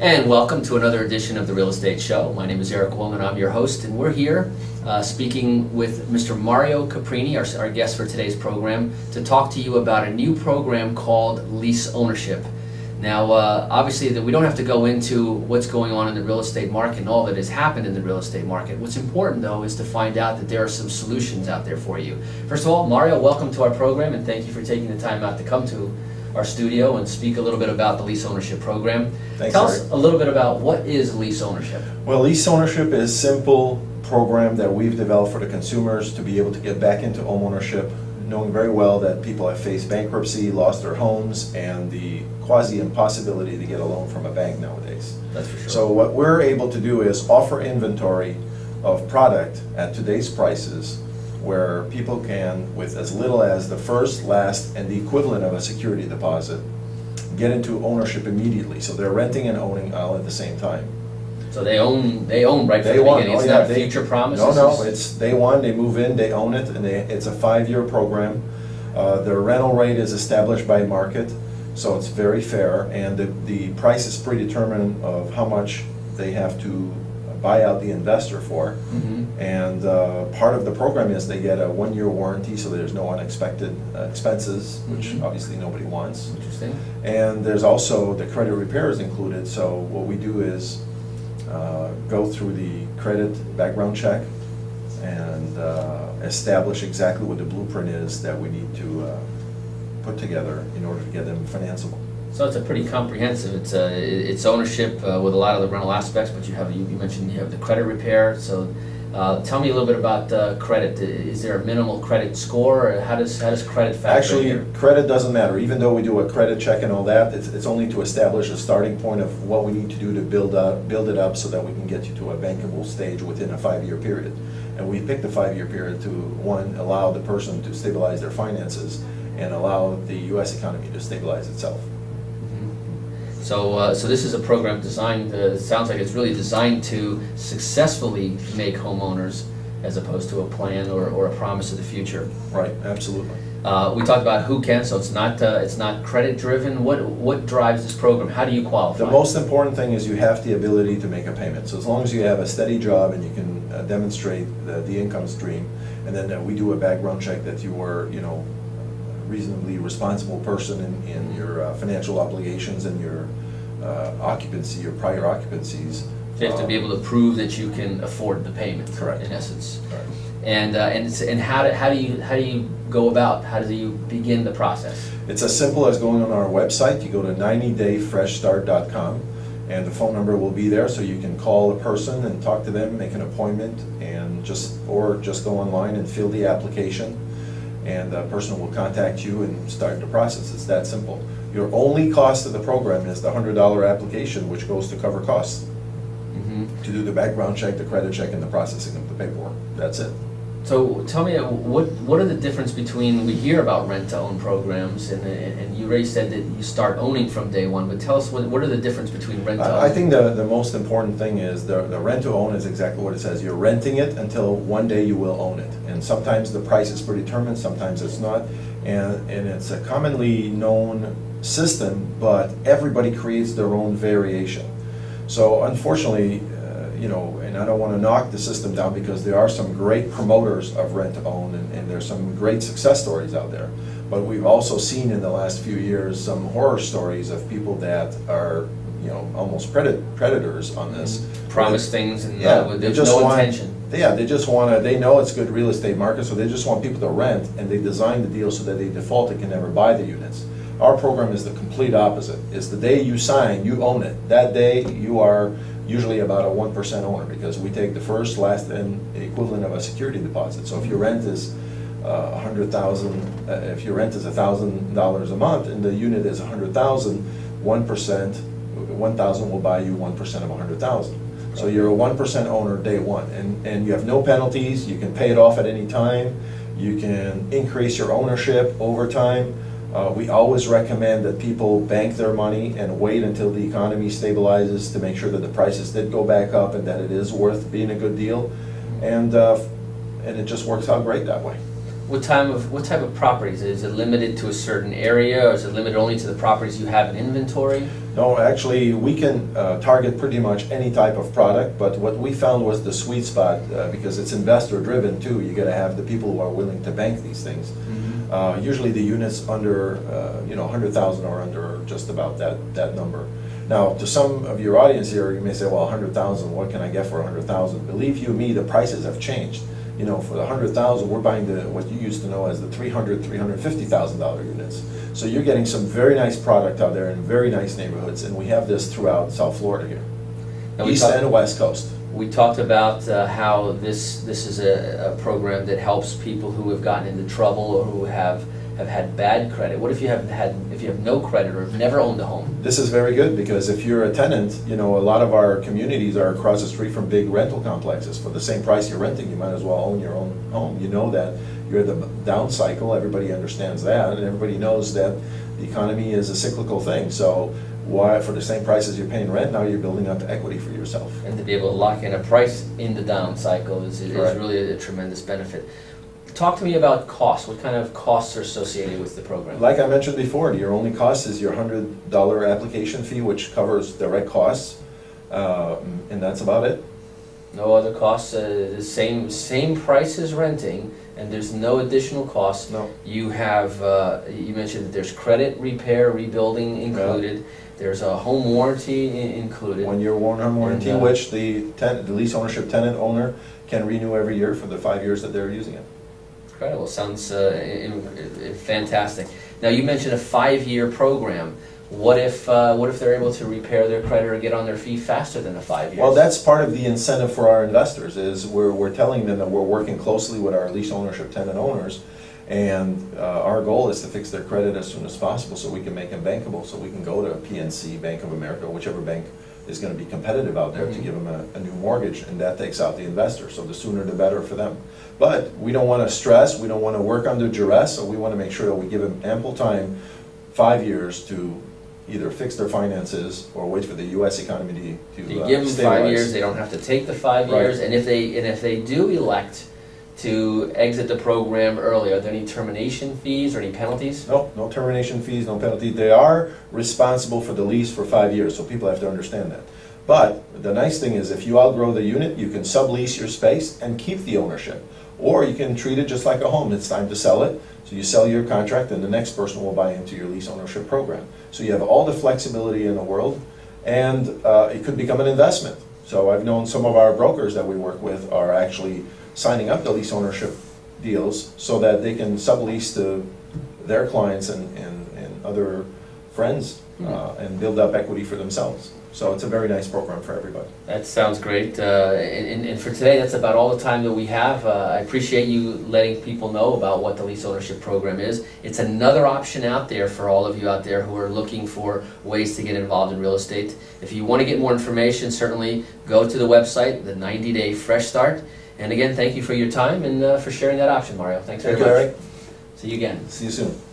And welcome to another edition of the Real Estate Show. My name is Eric Willner, I'm your host, and we're here speaking with Mr. Mario Caprini, our guest for today's program, to talk to you about a new program called LeaseOwnership. Now, obviously, we don't have to go into what's going on in the real estate market and all that has happened in the real estate market. What's important, though, is to find out that there are some solutions out there for you. First of all, Mario, welcome to our program, and thank you for taking the time out to come to our studio and speak a little bit about the lease ownership program. Thanks, Tell Eric. us a little bit about what is lease ownership. Well, lease ownership is a simple program that we've developed for the consumers to be able to get back into home ownership, knowing very well that people have faced bankruptcy, lost their homes, and the quasi-impossibility to get a loan from a bank nowadays. That's for sure. So what we're able to do is offer inventory of product at today's prices, where people can, with as little as the first, last, and the equivalent of a security deposit, get into ownership immediately. So they're renting and owning all at the same time. So they own right from Day the one. beginning. It's Oh, yeah, not future promises. No, it's day one. They move in, they own it, and it's a 5-year program. Their rental rate is established by market, so it's very fair, and the price is predetermined of how much they have to buy out the investor for. And part of the program is they get a 1-year warranty, so there's no unexpected expenses, which obviously nobody wants. Interesting. And there's also the credit repairs included. So what we do is go through the credit background check and establish exactly what the blueprint is that we need to put together in order to get them financeable. So it's a pretty comprehensive. It's ownership with a lot of the rental aspects, but you mentioned you have the credit repair. So tell me a little bit about credit. Is there a minimal credit score, or how does credit factor Actually, here? credit doesn't matter. Even though we do a credit check and all that, it's only to establish a starting point of what we need to do to build it up so that we can get you to a bankable stage within a 5-year period. And we picked a 5-year period to, one, allow the person to stabilize their finances and allow the U.S. economy to stabilize itself. So this is a program designed, it sounds like it's really designed to successfully make homeowners as opposed to a plan or a promise of the future. Right, absolutely. We talked about who can, so it's not credit driven. What drives this program? How do you qualify? The most important thing is you have the ability to make a payment. So as long as you have a steady job and you can demonstrate the income stream, and then we do a background check that you were, reasonably responsible person in your financial obligations and your occupancy, your prior occupancies. So you have to be able to prove that you can afford the payment. Correct. In essence. Correct. And how do you go about? How do you begin the process? It's as simple as going on our website. You go to 90dayfreshstart.com, and the phone number will be there, so you can call a person and talk to them, make an appointment, and just go online and fill the application. And the person will contact you and start the process. It's that simple. Your only cost of the program is the $100 application, which goes to cover costs. To do the background check, the credit check, and the processing of the paperwork. That's it. So tell me, what are the difference between, we hear about rent-to-own programs, and you already said that you start owning from day one, but tell us what are the difference between rent-to-own? I think the most important thing is the rent-to-own is exactly what it says. You're renting it until one day you will own it. And sometimes the price is predetermined, sometimes it's not. And it's a commonly known system, but everybody creates their own variation. So unfortunately, and I don't want to knock the system down, because there are some great promoters of rent-to-own, and there's some great success stories out there. But we've also seen in the last few years some horror stories of people that are, almost predators on this. Promise things and with no intention. Yeah, they know it's good real estate market, so they just want people to rent, and they design the deal so that they default and can never buy the units. Our program is the complete opposite. It's the day you sign, you own it. That day you are usually about a 1% owner, because we take the first, last, and equivalent of a security deposit. So if your rent is $100,000, if your rent is $1,000 a month and the unit is $100,000, 1,000 will buy you 1% of 100,000. So you're a 1% owner day one, and you have no penalties. You can pay it off at any time. You can increase your ownership over time. We always recommend that people bank their money and wait until the economy stabilizes to make sure that the prices did go back up and that it is worth being a good deal, and it just works out great that way. What type of properties? Is it limited to a certain area, or is it limited only to the properties you have in inventory? No, actually, we can target pretty much any type of product, but what we found was the sweet spot, because it's investor driven too. You got to have the people who are willing to bank these things. Usually the units under 100,000 or under just about that number. Now, to some of your audience here, you may say, well, 100,000, what can I get for 100,000? Believe you me, the prices have changed. You know, for the 100,000, we're buying what you used to know as the $350,000 units. So you're getting some very nice product out there in very nice neighborhoods, and we have this throughout South Florida here, East and West Coast. We talked about how this is a program that helps people who have gotten into trouble or who have had bad credit. What if you have no credit or have never owned a home? This is very good, because if you're a tenant, you know, a lot of our communities are across the street from big rental complexes. For the same price you're renting, you might as well own your own home. You know that you're the down cycle. Everybody understands that, and everybody knows that the economy is a cyclical thing. So why, for the same price as you're paying rent, now you're building up equity for yourself. And to be able to lock in a price in the down cycle is Right. really a tremendous benefit. Talk to me about costs. What kind of costs are associated with the program? Like I mentioned before, your only cost is your $100 application fee, which covers direct costs, and that's about it. No other costs. The same price as renting, and there's no additional costs. No. You have you mentioned that there's credit repair, rebuilding included. Yeah. There's a home warranty included. 1-year home warranty, which the lease ownership tenant owner can renew every year for the 5 years that they're using it. Incredible. Sounds fantastic. Now, you mentioned a 5-year program. What if they're able to repair their credit or get on their feet faster than the 5 years? Well, that's part of the incentive for our investors. Is we're telling them that we're working closely with our lease ownership tenant owners, and our goal is to fix their credit as soon as possible, so we can make them bankable, so we can go to PNC, Bank of America, whichever bank is going to be competitive out there, to give them a new mortgage, and that takes out the investor. So the sooner the better for them. But we don't want to stress, we don't want to work under duress, so we want to make sure that we give them ample time, 5 years, to either fix their finances or wait for the U.S. economy to you give them stabilize. 5 years, they don't have to take the 5 years, and if they do elect to exit the program early, are there any termination fees or any penalties? No, no termination fees, no penalty. They are responsible for the lease for 5 years, so people have to understand that. But the nice thing is, if you outgrow the unit, you can sublease your space and keep the ownership. Or you can treat it just like a home. It's time to sell it. So you sell your contract, and the next person will buy into your lease ownership program. So you have all the flexibility in the world, and it could become an investment. So I've known some of our brokers that we work with are actually signing up the lease ownership deals so that they can sublease to their clients and other friends and build up equity for themselves. So it's a very nice program for everybody. That sounds great. And for today, that's about all the time that we have. I appreciate you letting people know about what the lease ownership program is. It's another option out there for all of you out there who are looking for ways to get involved in real estate. If you want to get more information, certainly go to the website, the 90-Day Fresh Start. And again, thank you for your time and for sharing that option, Mario. Thanks very much. Larry. See you again. See you soon.